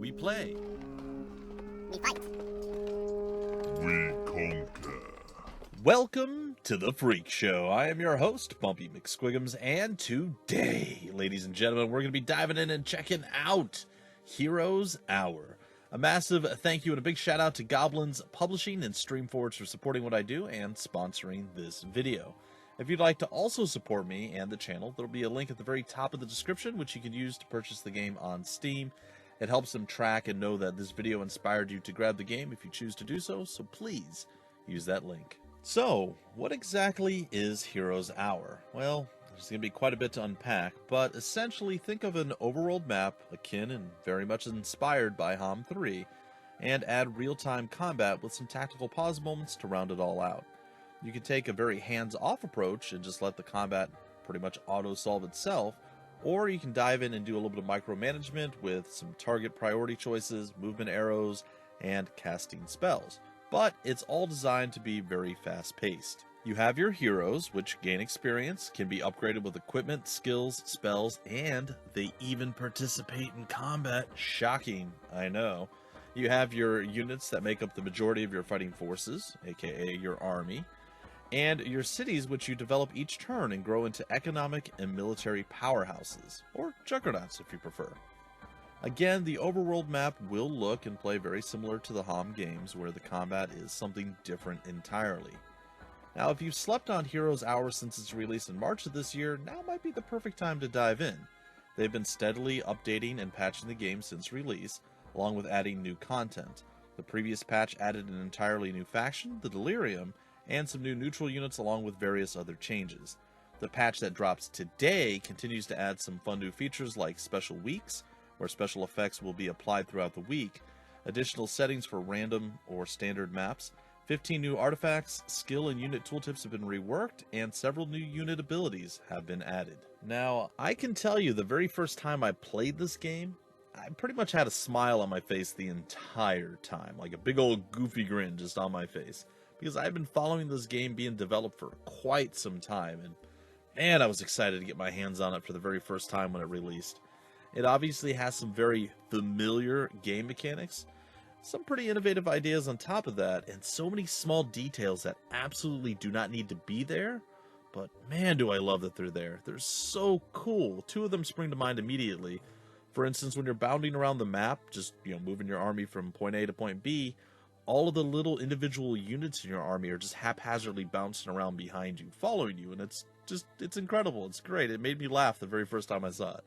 We play. We fight. We conquer. Welcome to the Freak Show. I am your host, Bumpy McSquigums, and today, ladies and gentlemen, we're going to be diving in and checking out Heroes Hour. A massive thank you and a big shout out to Goblins Publishing and Streamforge for supporting what I do and sponsoring this video. If you'd like to also support me and the channel, there'll be a link at the very top of the description, which you can use to purchase the game on Steam. It helps them track and know that this video inspired you to grab the game if you choose to do so, so please use that link. So, what exactly is Heroes Hour? Well, there's going to be quite a bit to unpack, but essentially think of an overworld map akin and very much inspired by HOM 3, and add real-time combat with some tactical pause moments to round it all out. You can take a very hands-off approach and just let the combat pretty much auto-solve itself, or you can dive in and do a little bit of micromanagement with some target priority choices, movement arrows, and casting spells. But it's all designed to be very fast-paced. You have your heroes, which gain experience, can be upgraded with equipment, skills, spells, and they even participate in combat. Shocking, I know. You have your units that make up the majority of your fighting forces, aka your army, and your cities, which you develop each turn and grow into economic and military powerhouses, or juggernauts if you prefer. Again, the overworld map will look and play very similar to the HOM games, where the combat is something different entirely. Now, if you've slept on Heroes Hour since its release in March of this year, now might be the perfect time to dive in. They've been steadily updating and patching the game since release, along with adding new content. The previous patch added an entirely new faction, the Delirium, and some new neutral units along with various other changes. The patch that drops today continues to add some fun new features like special weeks, where special effects will be applied throughout the week, additional settings for random or standard maps, 15 new artifacts, skill and unit tooltips have been reworked, and several new unit abilities have been added. Now, I can tell you the very first time I played this game, I pretty much had a smile on my face the entire time, like a big old goofy grin just on my face, because I've been following this game being developed for quite some time, and man, I was excited to get my hands on it for the very first time when it released. It obviously has some very familiar game mechanics, some pretty innovative ideas on top of that, and so many small details that absolutely do not need to be there, but man, do I love that they're there. They're so cool. Two of them spring to mind immediately. For instance, when you're bounding around the map, just moving your army from point A to point B, all of the little individual units in your army are just haphazardly bouncing around behind you, following you, and it's incredible. It's great. It made me laugh the very first time I saw it.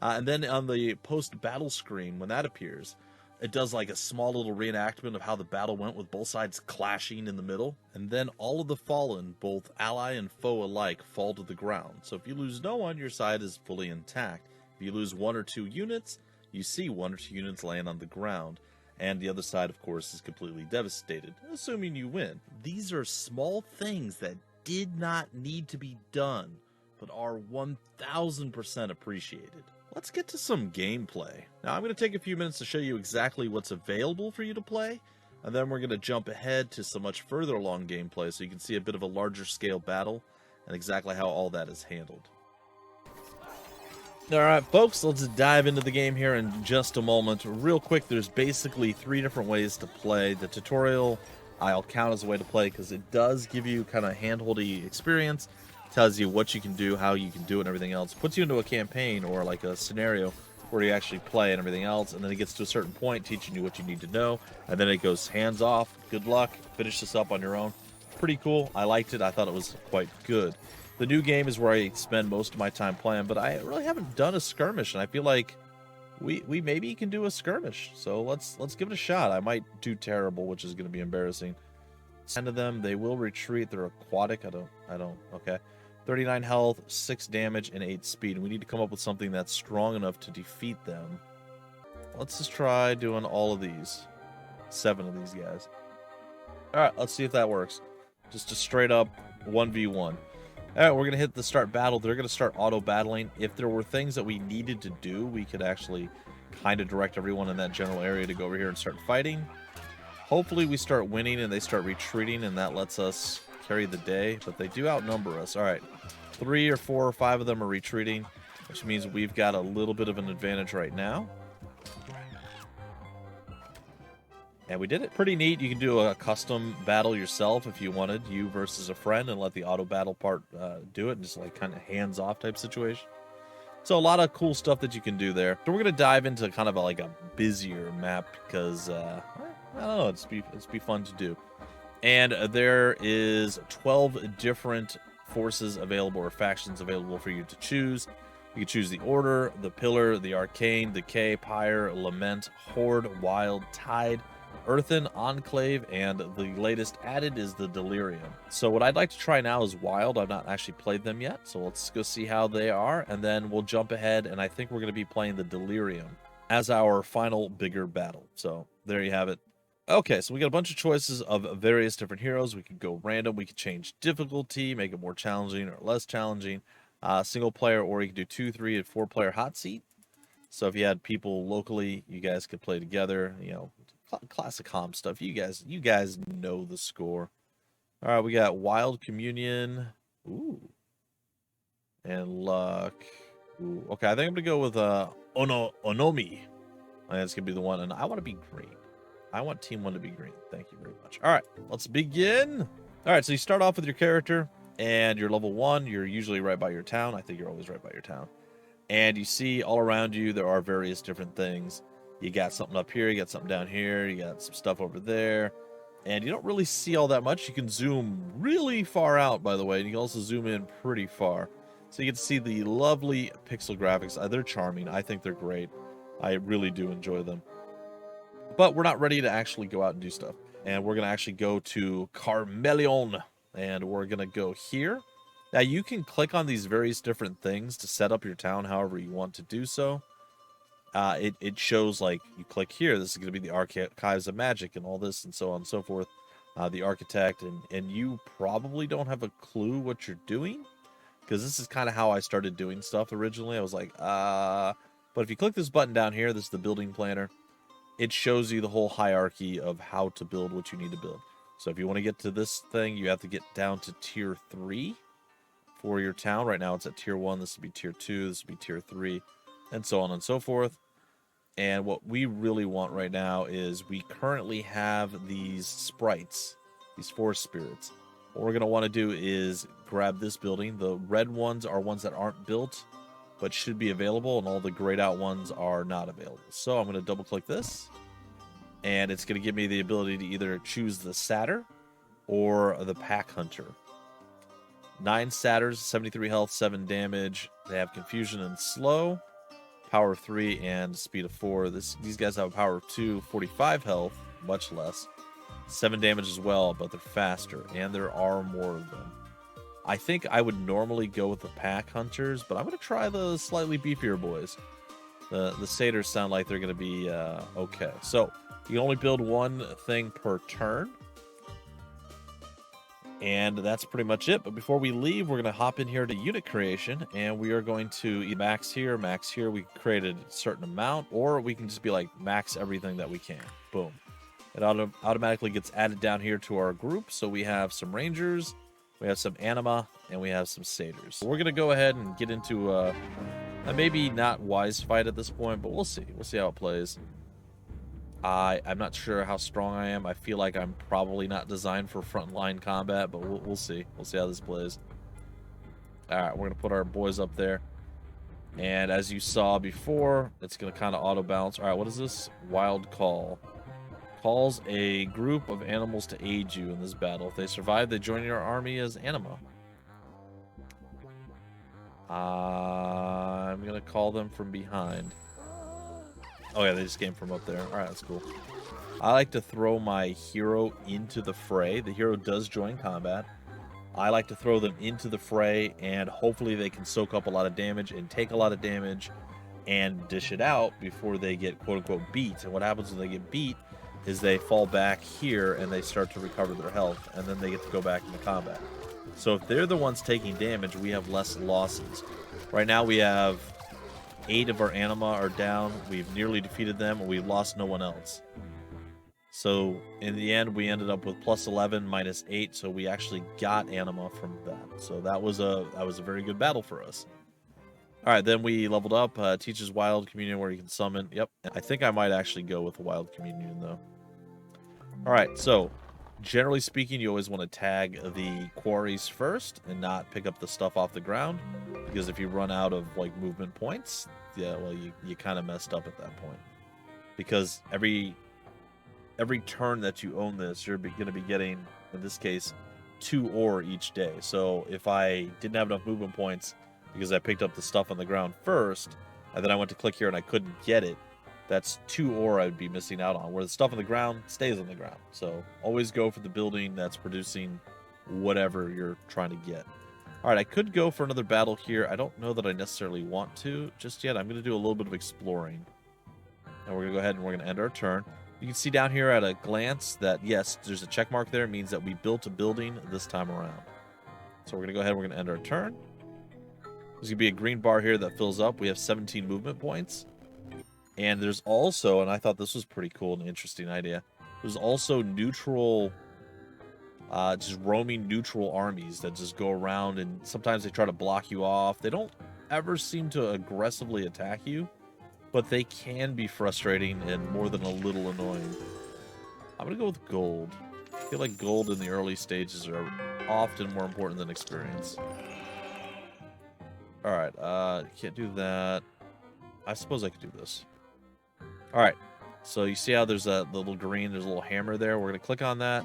And then on the post-battle screen, when that appears, it does like a small little reenactment of how the battle went with both sides clashing in the middle. And then all of the fallen, both ally and foe alike, fall to the ground. So if you lose no one, your side is fully intact. If you lose one or two units, you see one or two units laying on the ground. And the other side, of course, is completely devastated, assuming you win. These are small things that did not need to be done, but are 1000% appreciated. Let's get to some gameplay. Now, I'm going to take a few minutes to show you exactly what's available for you to play, and then we're going to jump ahead to some much further along gameplay so you can see a bit of a larger scale battle and exactly how all that is handled. Alright folks, let's dive into the game here in just a moment. Real quick, there's basically 3 different ways to play. The tutorial I'll count as a way to play because it does give you kind of handholdy experience. Tells you what you can do, how you can do it, and everything else. Puts you into a campaign or like a scenario where you actually play and everything else, and then it gets to a certain point teaching you what you need to know, and then it goes hands off, good luck, finish this up on your own. Pretty cool. I liked it. I thought it was quite good. The new game is where I spend most of my time playing, but I really haven't done a skirmish, and I feel like we maybe can do a skirmish. So let's give it a shot. I might do terrible, which is going to be embarrassing. 10 of them, they will retreat. They're aquatic. I don't. Okay. 39 health, 6 damage, and 8 speed. And we need to come up with something that's strong enough to defeat them. Let's just try doing all of these. 7 of these guys. Alright, let's see if that works. Just a straight up 1v1. Alright, we're going to hit the start battle. They're going to start auto-battling. If there were things that we needed to do, we could actually kind of direct everyone in that general area to go over here and start fighting. Hopefully we start winning and they start retreating, and that lets us carry the day, but they do outnumber us. Alright, 3 or 4 or 5 of them are retreating, which means we've got a little bit of an advantage right now. And we did it. Pretty neat. You can do a custom battle yourself if you wanted, you versus a friend, and let the auto battle part do it, and just like kind of hands off type situation. So a lot of cool stuff that you can do there. So we're gonna dive into kind of like a busier map because I don't know, it's be fun to do. And there is 12 different forces available or factions available for you to choose. You can choose the Order, the Pillar, the Arcane, Decay, Pyre, Lament, Horde, Wild, Tide, Earthen, Enclave, and the latest added is the Delirium. So what I'd like to try now is Wild. I've not actually played them yet, so let's go see how they are, and then we'll jump ahead, and I think we're going to be playing the Delirium as our final bigger battle. So there you have it. Okay, so we got a bunch of choices of various different heroes. We could go random, we could change difficulty, make it more challenging or less challenging. Single player, or you can do 2, 3, and 4 player hot seat. So if you had people locally, you guys could play together. You know, classic comp stuff. You guys know the score. All right, we got Wild Communion. Ooh, and Luck. Ooh, okay, I think I'm gonna go with Onomi. I think that's gonna be the one, and I want to be green. I want Team 1 to be green. Thank you very much. All right, let's begin. All right, so you start off with your character. And you're level 1, you're usually right by your town. I think you're always right by your town. And you see all around you, there are various different things. You got something up here, you got something down here, you got some stuff over there. And you don't really see all that much. You can zoom really far out, by the way. And you can also zoom in pretty far. So you get to see the lovely pixel graphics. They're charming. I think they're great. I really do enjoy them. But we're not ready to actually go out and do stuff. And we're going to actually go to Carmelion. And we're going to go here. Now, you can click on these various different things to set up your town however you want to do so. It shows, like, you click here. This is going to be the Archives of Magic and all this and so on and so forth. The Architect. And you probably don't have a clue what you're doing. Because this is kind of how I started doing stuff originally. I was like, But if you click this button down here, this is the Building Planner. It shows you the whole hierarchy of how to build what you need to build. So if you want to get to this thing, you have to get down to tier 3 for your town. Right now it's at tier 1. This would be tier 2. This would be tier 3, and so on and so forth. And what we really want right now is we currently have these sprites, these forest spirits. What we're going to want to do is grab this building. The red ones are ones that aren't built, but should be available, and all the grayed out ones are not available. So I'm going to double click this. And it's going to give me the ability to either choose the Satyr or the Pack Hunter. 9 Satyrs, 73 health, 7 damage. They have Confusion and Slow, Power of 3, and Speed of 4. These guys have a Power of 2, 45 health, much less. 7 damage as well, but they're faster, and there are more of them. I think I would normally go with the Pack Hunters, but I'm going to try the slightly beefier boys. The Satyrs sound like they're going to be okay. So you can only build one thing per turn. And that's pretty much it. But before we leave, we're going to hop in here to unit creation. And we are going to max here, max here. We created a certain amount. Or we can just be like, max everything that we can. Boom. It automatically gets added down here to our group. So we have some Rangers, we have some Anima, and we have some Satyrs. So we're going to go ahead and get into a maybe not wise fight at this point. But we'll see. We'll see how it plays. I'm not sure how strong I am. I feel like I'm probably not designed for frontline combat, but we'll see. We'll see how this plays. All right, we're going to put our boys up there. And as you saw before, it's going to kind of auto-bounce. All right, what is this? Wild Call. Calls a group of animals to aid you in this battle. If they survive, they join your army as Anima. I'm going to call them from behind. Oh yeah, they just came from up there. All right, that's cool. I like to throw my hero into the fray. The hero does join combat. I like to throw them into the fray, and hopefully they can soak up a lot of damage and take a lot of damage and dish it out before they get quote-unquote beat. And what happens when they get beat is they fall back here and they start to recover their health, and then they get to go back into combat. So if they're the ones taking damage, we have less losses. Right now we have 8 of our Anima are down. We've nearly defeated them, and we've lost no one else. So in the end, we ended up with plus 11 minus 8, so we actually got Anima from that. So that was a very good battle for us. All right, then we leveled up. Teaches Wild Communion where you can summon. Yep, I think I might actually go with Wild Communion though. Alright, so generally speaking, you always want to tag the quarries first and not pick up the stuff off the ground. Because if you run out of like movement points, yeah, well you kind of messed up at that point. Because every turn that you own this, you're going to be getting, in this case, 2 ore each day. So if I didn't have enough movement points because I picked up the stuff on the ground first, and then I went to click here and I couldn't get it, that's 2 ore I'd be missing out on, where the stuff on the ground stays on the ground. So always go for the building that's producing whatever you're trying to get. All right, I could go for another battle here. I don't know that I necessarily want to just yet. I'm going to do a little bit of exploring. And we're going to go ahead and we're going to end our turn. You can see down here at a glance that, yes, there's a check mark there. It means that we built a building this time around. So we're going to go ahead and we're going to end our turn. There's going to be a green bar here that fills up. We have 17 movement points. And there's also, and I thought this was pretty cool and interesting idea, there's also neutral, just roaming neutral armies that just go around, and sometimes they try to block you off. They don't ever seem to aggressively attack you, but they can be frustrating and more than a little annoying. I'm going to go with gold. I feel like gold in the early stages are often more important than experience. Alright, can't do that. I suppose I could do this. Alright, so you see how there's the little green, there's a little hammer there. We're going to click on that,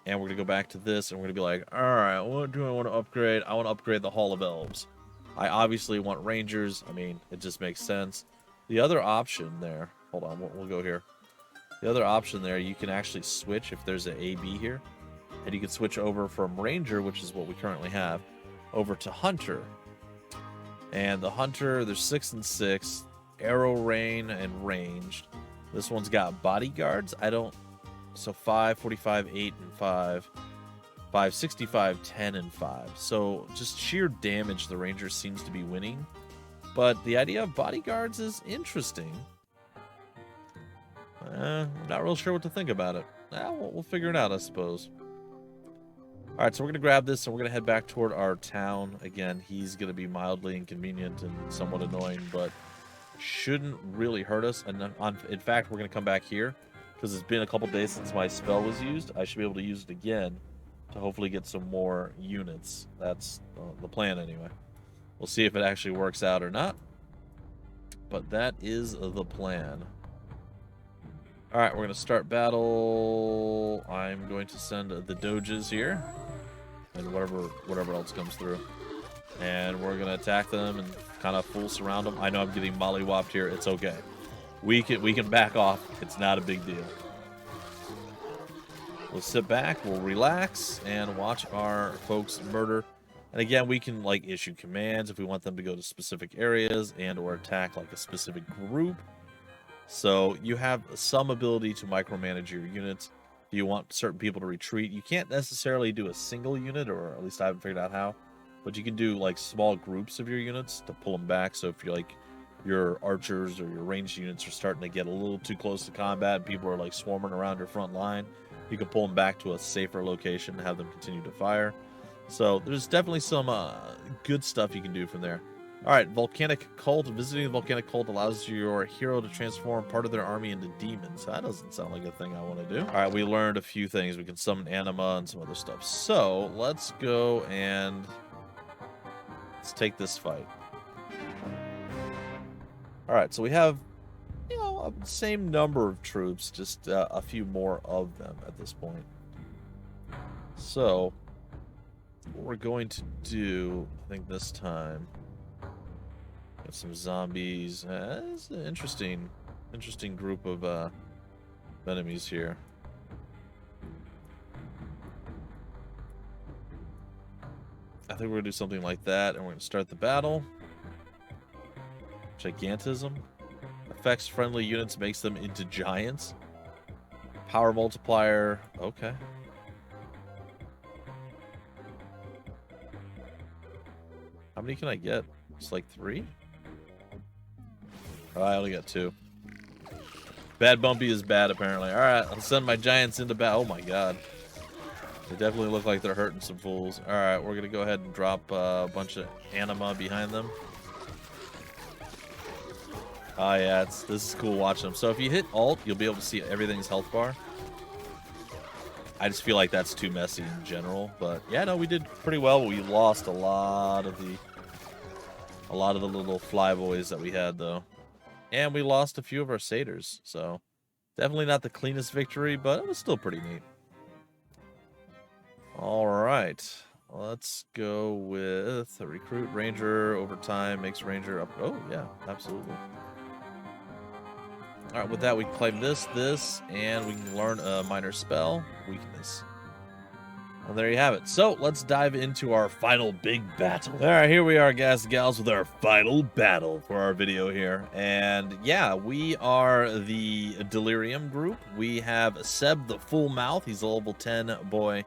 and we're going to go back to this, and we're going to be like, alright, what do I want to upgrade? I want to upgrade the Hall of Elves. I obviously want Rangers. I mean, it just makes sense. The other option there, hold on, we'll go here. The other option there, you can actually switch if there's an AB here. And you can switch over from Ranger, which is what we currently have, over to Hunter. And the Hunter, there's 6 and 6, arrow rain and ranged. This one's got bodyguards. So 5, 45, 8, and 5. 5, 65, 10, and 5. So just sheer damage the Ranger seems to be winning. But the idea of bodyguards is interesting. I'm not real sure what to think about it. We'll figure it out, I suppose. Alright, so we're going to grab this and we're going to head back toward our town. Again, he's going to be mildly inconvenient and somewhat annoying, but shouldn't really hurt us. And in fact, we're going to come back here because it's been a couple days since my spell was used. I should be able to use it again to hopefully get some more units. That's the plan anyway. We'll see if it actually works out or not. But that is the plan. Alright, we're going to start battle. I'm going to send the doges here. And whatever else comes through. And we're going to attack them and kind of full surround them. I know I'm getting mollywopped here. It's okay. We can back off. It's not a big deal. We'll sit back, we'll relax, and watch our folks murder. And again, we can like issue commands if we want them to go to specific areas and or attack like a specific group. So you have some ability to micromanage your units. If you want certain people to retreat, you can't necessarily do a single unit, or at least I haven't figured out how. But you can do like small groups of your units to pull them back. So if you're like your archers or your ranged units are starting to get a little too close to combat and people are like swarming around your front line, you can pull them back to a safer location and have them continue to fire. So there's definitely some good stuff you can do from there. Alright, Volcanic Cult. Visiting the Volcanic Cult allows your hero to transform part of their army into demons. That doesn't sound like a thing I want to do. Alright, we learned a few things. We can summon anima and some other stuff. So let's go and let's take this fight. Alright, so we have, you know, the same number of troops, just a few more of them at this point. So what we're going to do, I think this time, got some zombies. It's an interesting group of enemies here. I think we're gonna do something like that, and we're gonna start the battle. Gigantism affects friendly units, makes them into giants. Power multiplier. Okay. How many can I get? It's like 3. Oh, I only got 2. Bad Bumpy is bad, apparently. Alright, I'll send my giants into battle. Oh my god. They definitely look like they're hurting some fools. Alright, we're going to go ahead and drop a bunch of anima behind them. Oh yeah, this is cool watching them. So if you hit Alt, you'll be able to see everything's health bar. I just feel like that's too messy in general. But yeah, no, we did pretty well. We lost a lot of the little flyboys that we had though, and we lost a few of our satyrs. So definitely not the cleanest victory, but it was still pretty neat. All right, let's go with a recruit ranger overtime makes ranger up. Oh yeah, absolutely. All right, with that we claim this, and we can learn a minor spell, weakness. Well, there you have it. So let's dive into our final big battle. All right, here we are, guys and gals, with our final battle for our video here. And yeah, we are the Delirium group. We have Seb the Full Mouth. He's a level 10 boy.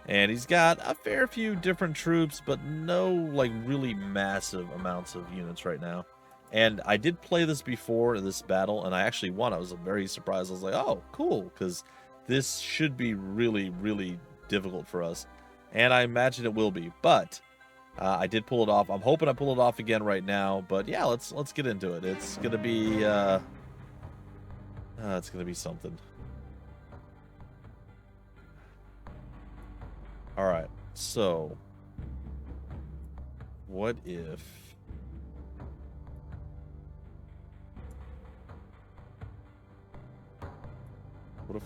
And he's got a fair few different troops, but no, like, really massive amounts of units right now. And I did play this before this battle, and I actually won. I was very surprised. I was like, oh, cool, because this should be really, really difficult for us, and I imagine it will be, but I did pull it off. I'm hoping I pull it off again right now, but yeah, let's get into it. It's gonna be something. All right, so what if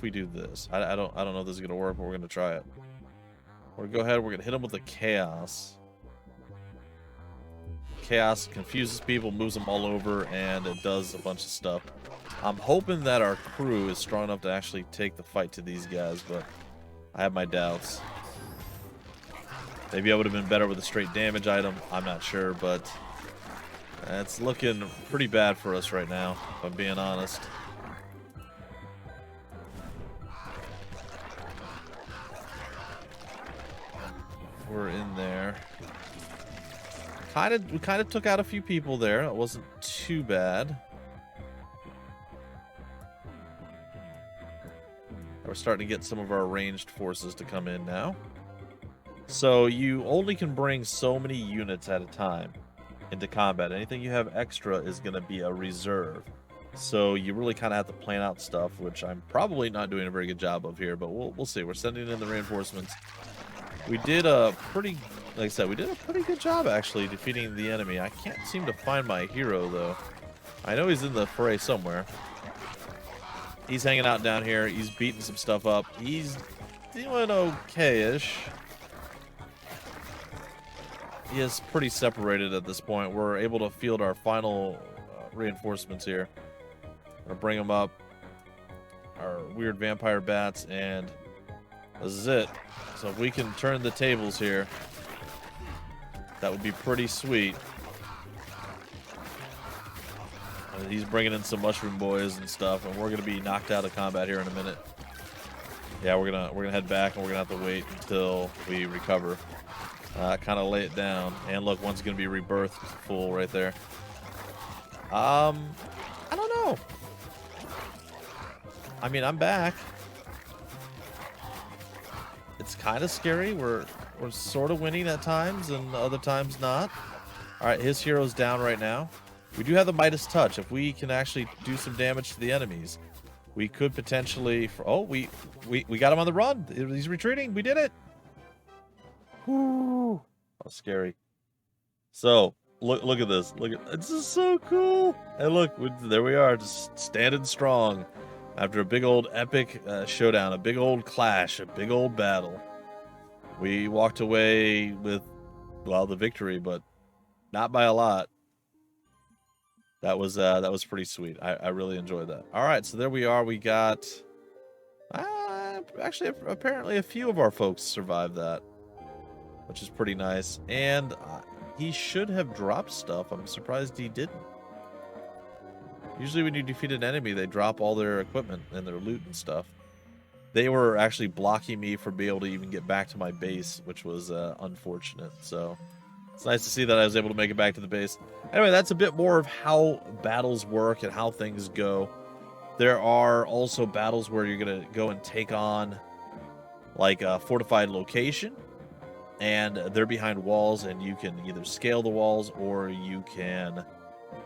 we do this? I don't know if this is gonna work, but we're gonna try it. We're gonna go ahead. We're gonna hit them with the chaos. Chaos confuses people, moves them all over, and it does a bunch of stuff. I'm hoping that our crew is strong enough to actually take the fight to these guys, but I have my doubts. Maybe I would have been better with a straight damage item. I'm not sure, but it's looking pretty bad for us right now, if I'm being honest. We're in there. We kind of took out a few people there. It wasn't too bad. We're starting to get some of our ranged forces to come in now. So you only can bring so many units at a time into combat. Anything you have extra is going to be a reserve. So you really kind of have to plan out stuff, which I'm probably not doing a very good job of here, but we'll see. We're sending in the reinforcements. We did a pretty, like I said, we did a pretty good job actually defeating the enemy. I can't seem to find my hero though. I know he's in the fray somewhere. He's hanging out down here. He's beating some stuff up. He's doing okay-ish. He is pretty separated at this point. We're able to field our final reinforcements here. We're gonna bring them up. Our weird vampire bats, and this is it. So if we can turn the tables here, that would be pretty sweet. He's bringing in some mushroom boys and stuff, and we're gonna be knocked out of combat here in a minute. Yeah, we're gonna head back, and we're gonna have to wait until we recover. Kind of lay it down, and look, one's gonna be rebirthed full right there. I don't know. I mean, I'm back. It's kind of scary. We're sort of winning at times, and other times not. All right, his hero's down right now. We do have the Midas Touch. If we can actually do some damage to the enemies, we could potentially. Oh, we got him on the run. He's retreating. We did it. Whoo! How scary. So look at this. Look at this is so cool. And look, there we are, just standing strong. After a big old epic showdown, a big old clash, a big old battle, we walked away with, well, the victory, but not by a lot. That was pretty sweet. I really enjoyed that. All right, so there we are. We got, actually, apparently a few of our folks survived that, which is pretty nice. And he should have dropped stuff. I'm surprised he didn't. Usually when you defeat an enemy, they drop all their equipment and their loot and stuff. They were actually blocking me from being able to even get back to my base, which was unfortunate. So it's nice to see that I was able to make it back to the base. Anyway, that's a bit more of how battles work and how things go. There are also battles where you're going to go and take on like a fortified location, and they're behind walls, and you can either scale the walls or you can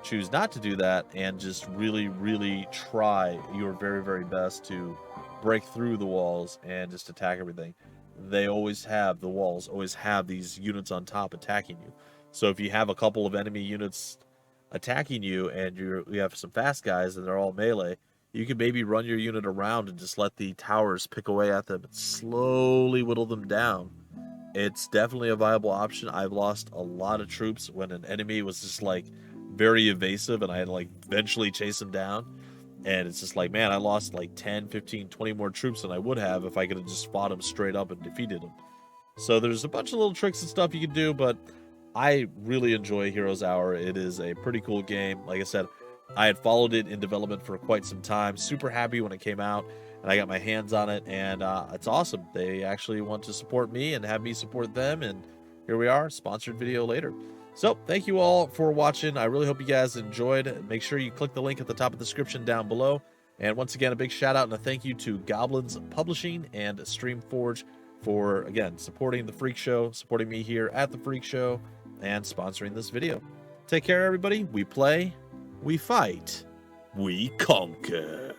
choose not to do that and just really, really try your very, very best to break through the walls and just attack everything, they always have, the walls always have these units on top attacking you. So if you have a couple of enemy units attacking you and you have some fast guys and they're all melee, you can maybe run your unit around and just let the towers pick away at them and slowly whittle them down. It's definitely a viable option. I've lost a lot of troops when an enemy was just like very evasive and I had to like eventually chase him down. And it's just like, man, I lost like 10, 15, 20 more troops than I would have if I could have just fought him straight up and defeated him. So there's a bunch of little tricks and stuff you can do, but I really enjoy Heroes Hour. It is a pretty cool game. Like I said, I had followed it in development for quite some time. Super happy when it came out and I got my hands on it, and it's awesome. They actually want to support me and have me support them, and here we are, sponsored video later. So thank you all for watching. I really hope you guys enjoyed. Make sure you click the link at the top of the description down below. And once again, a big shout out and a thank you to Goblins Publishing and Streamforge for, again, supporting the Freak Show, supporting me here at the Freak Show, and sponsoring this video. Take care, everybody. We play, we fight, we conquer.